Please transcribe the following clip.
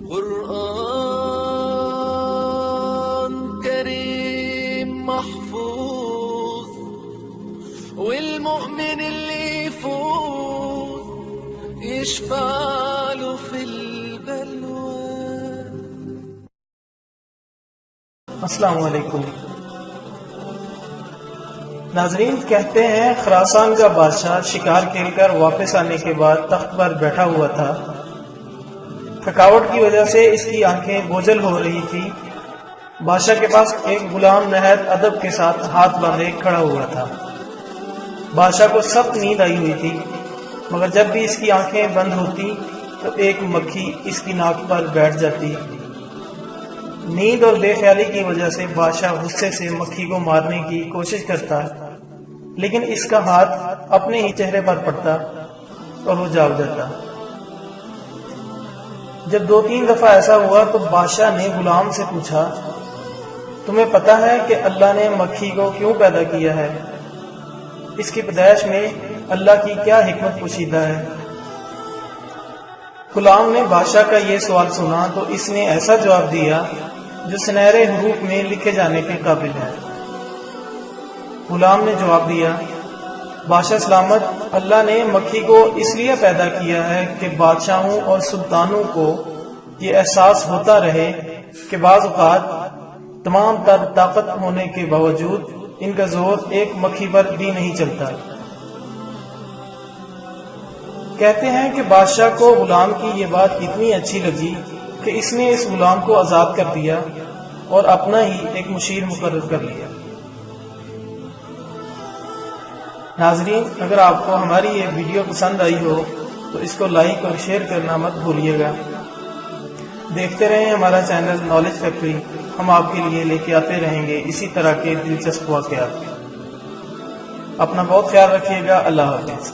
قرآن كريم محفوظ والمؤمن اللي يفوز يشفع له في البلوى. السلام علیکم ناظرین، کہتے ہیں خراسان کا بادشاہ شکار کھیل کر واپس آنے کے بعد تخت پر بیٹھا ہوا تھا۔ تھکاوٹ کی وجہ سے اس کی آنکھیں بوجھل ہو رہی تھی۔ بادشاہ کے پاس ایک غلام نہایت ادب کے ساتھ ہاتھ باندھے کھڑا ہوا تھا۔ بادشاہ کو سخت نیند آئی ہوئی تھی، مگر جب بھی اس کی آنکھیں بند ہوتی تو ایک مکھی اس کی ناک پر بیٹھ جاتی۔ نیند اور بے خیالی کی وجہ سے بادشاہ غصے سے مکھی کو مارنے کی کوشش کرتا، لیکن اس کا ہاتھ اپنے ہی چہرے پر پڑتا اور وہ جاگ جاتا۔ جب 2-3 دفعہ ایسا ہوا تو بادشاہ نے غلام سے پوچھا، تمہیں پتہ ہے کہ اللہ نے مکھی کو کیوں پیدا کیا ہے؟ اس کی پیدائش میں اللہ کی کیا حکمت پوشیدہ ہے؟ غلام نے بادشاہ کا یہ سوال سنا تو اس نے ایسا جواب دیا جو سنہرے حروف میں لکھے جانے کے قابل ہے۔ غلام نے جواب دیا، بادشاہ سلامت، اللہ نے مکھی کو اس لیے پیدا کیا ہے کہ بادشاہوں اور سلطانوں کو یہ احساس ہوتا رہے کہ بعض اوقات تمام تر طاقت ہونے کے باوجود ان کا زور ایک مکھی پر بھی نہیں چلتا۔ کہتے ہیں کہ بادشاہ کو غلام کی یہ بات اتنی اچھی لگی کہ اس نے اس غلام کو آزاد کر دیا اور اپنا ہی ایک مشیر مقرر کر لیا۔ ناظرین، اگر آپ کو ہماری یہ ویڈیو پسند آئی ہو تو اس کو لائک اور شیئر کرنا مت بھولیے گا۔ دیکھتے رہیں ہمارا چینل نالج فیکٹری، ہم آپ کے لیے لے کے آتے رہیں گے اسی طرح کے دلچسپ واقعات۔ اپنا بہت خیال رکھیے گا۔ اللہ حافظ۔